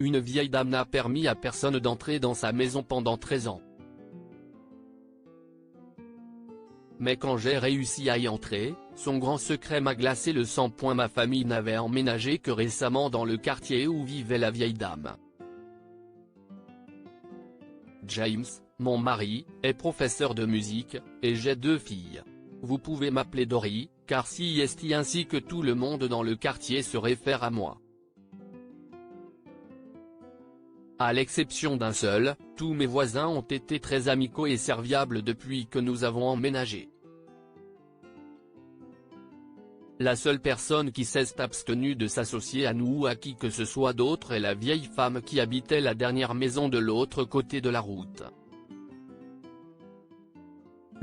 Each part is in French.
une vieille dame n'a permis à personne d'entrer dans sa maison pendant 13 ans. Mais quand j'ai réussi à y entrer, son grand secret m'a glacé le sang. Ma famille n'avait emménagé que récemment dans le quartier où vivait la vieille dame. James, mon mari, est professeur de musique, et j'ai 2 filles. Vous pouvez m'appeler Dory, car si est ainsi que tout le monde dans le quartier se réfère à moi. À l'exception d'un seul, tous mes voisins ont été très amicaux et serviables depuis que nous avons emménagé. La seule personne qui s'est abstenue de s'associer à nous ou à qui que ce soit d'autre est la vieille femme qui habitait la dernière maison de l'autre côté de la route.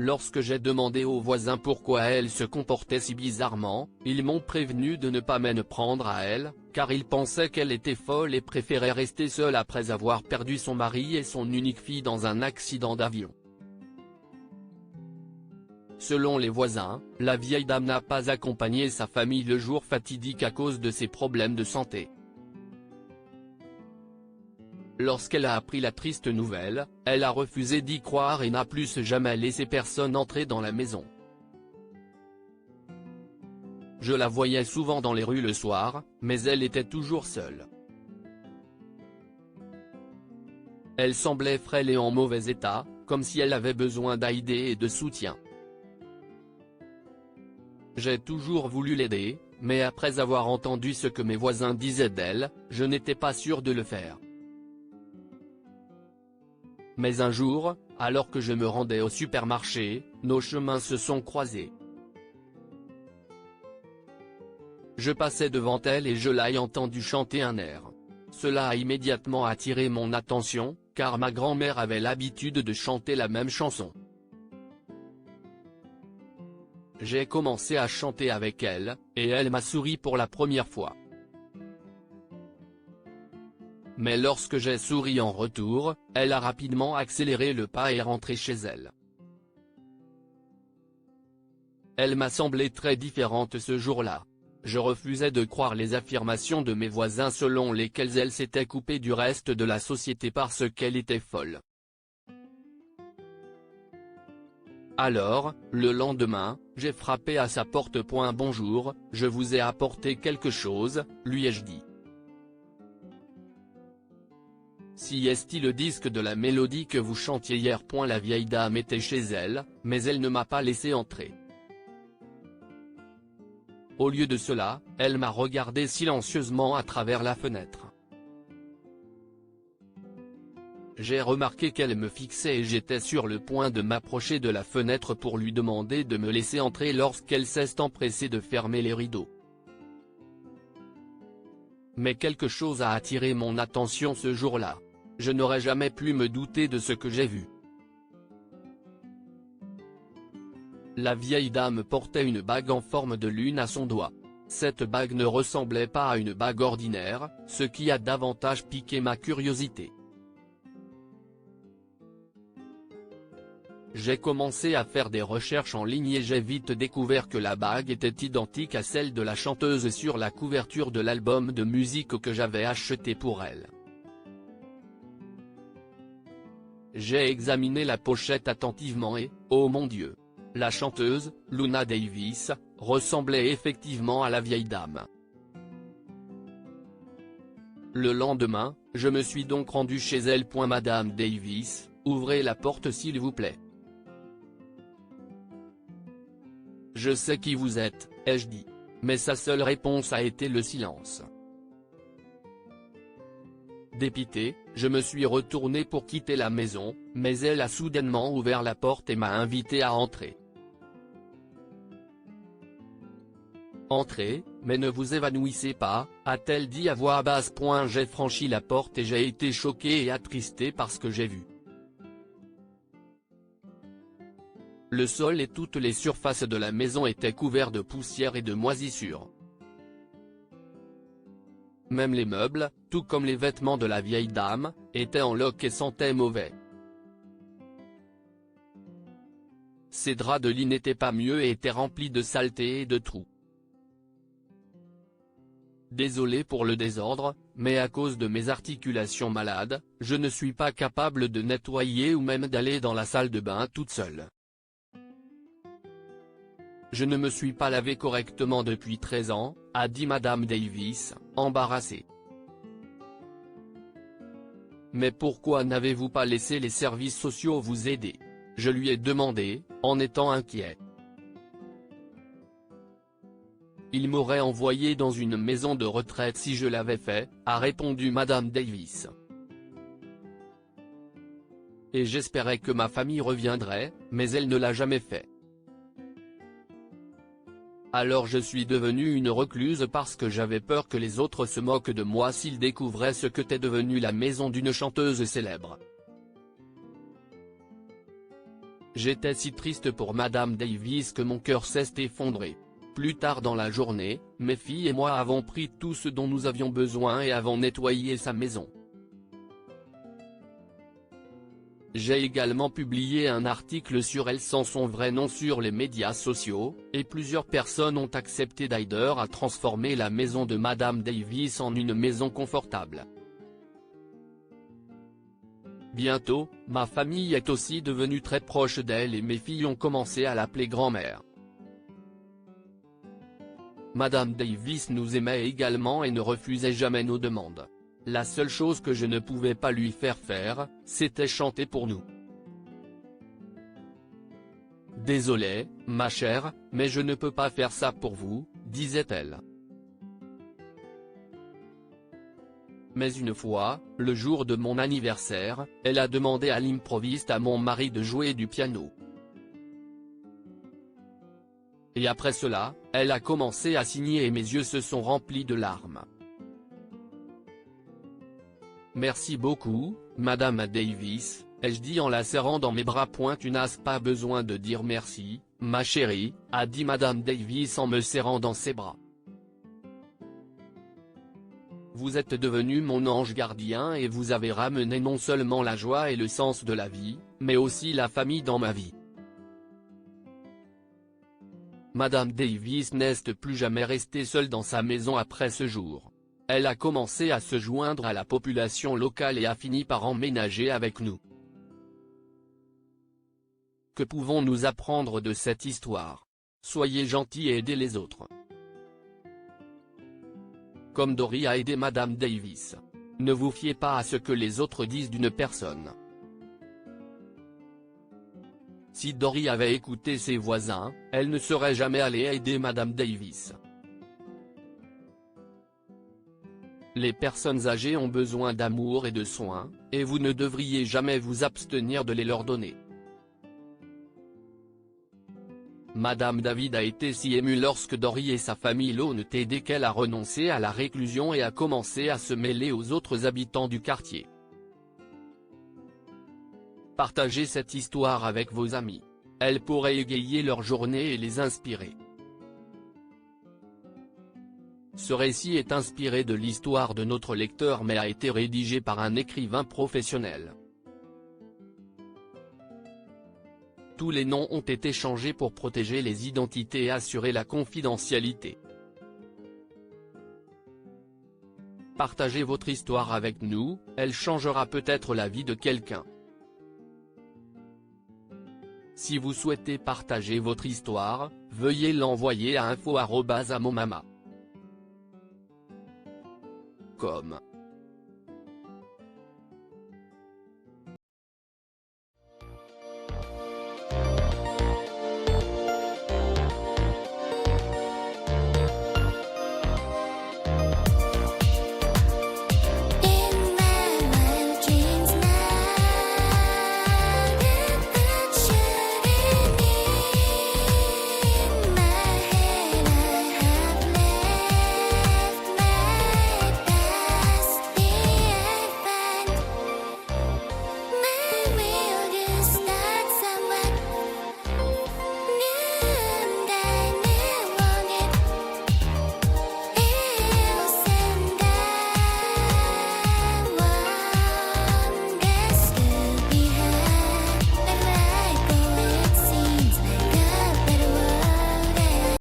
Lorsque j'ai demandé aux voisins pourquoi elle se comportait si bizarrement, ils m'ont prévenu de ne pas m'en prendre à elle, car ils pensaient qu'elle était folle et préférait rester seule après avoir perdu son mari et son unique fille dans un accident d'avion. Selon les voisins, la vieille dame n'a pas accompagné sa famille le jour fatidique à cause de ses problèmes de santé. Lorsqu'elle a appris la triste nouvelle, elle a refusé d'y croire et n'a plus jamais laissé personne entrer dans la maison. Je la voyais souvent dans les rues le soir, mais elle était toujours seule. Elle semblait frêle et en mauvais état, comme si elle avait besoin d'aide et de soutien. J'ai toujours voulu l'aider, mais après avoir entendu ce que mes voisins disaient d'elle, je n'étais pas sûr de le faire. Mais un jour, alors que je me rendais au supermarché, nos chemins se sont croisés. Je passais devant elle et je l'ai entendu chanter un air. Cela a immédiatement attiré mon attention, car ma grand-mère avait l'habitude de chanter la même chanson. J'ai commencé à chanter avec elle, et elle m'a souri pour la première fois. Mais lorsque j'ai souri en retour, elle a rapidement accéléré le pas et est rentrée chez elle. Elle m'a semblé très différente ce jour-là. Je refusais de croire les affirmations de mes voisins selon lesquelles elle s'était coupée du reste de la société parce qu'elle était folle. Alors, le lendemain, j'ai frappé à sa porte. Bonjour, je vous ai apporté quelque chose, lui ai-je dit. Si est-il le disque de la mélodie que vous chantiez hier. La vieille dame était chez elle, mais elle ne m'a pas laissé entrer. Au lieu de cela, elle m'a regardé silencieusement à travers la fenêtre. J'ai remarqué qu'elle me fixait et j'étais sur le point de m'approcher de la fenêtre pour lui demander de me laisser entrer lorsqu'elle s'est empressée de fermer les rideaux. Mais quelque chose a attiré mon attention ce jour-là. Je n'aurais jamais pu me douter de ce que j'ai vu. La vieille dame portait une bague en forme de lune à son doigt. Cette bague ne ressemblait pas à une bague ordinaire, ce qui a davantage piqué ma curiosité. J'ai commencé à faire des recherches en ligne et j'ai vite découvert que la bague était identique à celle de la chanteuse sur la couverture de l'album de musique que j'avais acheté pour elle. J'ai examiné la pochette attentivement et, oh mon Dieu! La chanteuse, Luna Davis, ressemblait effectivement à la vieille dame. Le lendemain, je me suis donc rendu chez elle. Madame Davis, ouvrez la porte s'il vous plaît. Je sais qui vous êtes, ai-je dit. Mais sa seule réponse a été le silence. Dépité, je me suis retourné pour quitter la maison, mais elle a soudainement ouvert la porte et m'a invité à entrer. Entrez, mais ne vous évanouissez pas, a-t-elle dit à voix basse. J'ai franchi la porte et j'ai été choqué et attristé par ce que j'ai vu. Le sol et toutes les surfaces de la maison étaient couverts de poussière et de moisissures. Même les meubles, tout comme les vêtements de la vieille dame, étaient en loques et sentaient mauvais. Ses draps de lit n'étaient pas mieux et étaient remplis de saleté et de trous. Désolé pour le désordre, mais à cause de mes articulations malades, je ne suis pas capable de nettoyer ou même d'aller dans la salle de bain toute seule. Je ne me suis pas lavé correctement depuis 13 ans, a dit Madame Davis, embarrassée. Mais pourquoi n'avez-vous pas laissé les services sociaux vous aider? Je lui ai demandé, en étant inquiet. Il m'aurait envoyé dans une maison de retraite si je l'avais fait, a répondu Madame Davis. Et j'espérais que ma famille reviendrait, mais elle ne l'a jamais fait. Alors je suis devenue une recluse parce que j'avais peur que les autres se moquent de moi s'ils découvraient ce que t'est devenue la maison d'une chanteuse célèbre. J'étais si triste pour Madame Davis que mon cœur s'est effondré. Plus tard dans la journée, mes filles et moi avons pris tout ce dont nous avions besoin et avons nettoyé sa maison. J'ai également publié un article sur elle sans son vrai nom sur les médias sociaux, et plusieurs personnes ont accepté d'aider à transformer la maison de Madame Davis en une maison confortable. Bientôt, ma famille est aussi devenue très proche d'elle et mes filles ont commencé à l'appeler grand-mère. Madame Davis nous aimait également et ne refusait jamais nos demandes. La seule chose que je ne pouvais pas lui faire, c'était chanter pour nous. Désolée, ma chère, mais je ne peux pas faire ça pour vous, disait-elle. Mais une fois, le jour de mon anniversaire, elle a demandé à l'improviste à mon mari de jouer du piano. Et après cela, elle a commencé à signer et mes yeux se sont remplis de larmes. Merci beaucoup, Madame Davis, ai-je dit en la serrant dans mes bras. Tu n'as pas besoin de dire merci, ma chérie, a dit Madame Davis en me serrant dans ses bras. Vous êtes devenu mon ange gardien et vous avez ramené non seulement la joie et le sens de la vie, mais aussi la famille dans ma vie. Madame Davis n'est plus jamais restée seule dans sa maison après ce jour. Elle a commencé à se joindre à la population locale et a fini par emménager avec nous. Que pouvons-nous apprendre de cette histoire? Soyez gentils et aidez les autres. Comme Dory a aidé Madame Davis. Ne vous fiez pas à ce que les autres disent d'une personne. Si Dory avait écouté ses voisins, elle ne serait jamais allée aider Madame Davis. Les personnes âgées ont besoin d'amour et de soins, et vous ne devriez jamais vous abstenir de les leur donner. Madame David a été si émue lorsque Dory et sa famille l'ont aidé qu'elle a renoncé à la réclusion et a commencé à se mêler aux autres habitants du quartier. Partagez cette histoire avec vos amis. Elle pourrait égayer leur journée et les inspirer. Ce récit est inspiré de l'histoire de notre lecteur mais a été rédigé par un écrivain professionnel. Tous les noms ont été changés pour protéger les identités et assurer la confidentialité. Partagez votre histoire avec nous, elle changera peut-être la vie de quelqu'un. Si vous souhaitez partager votre histoire, veuillez l'envoyer à info@amomama.com.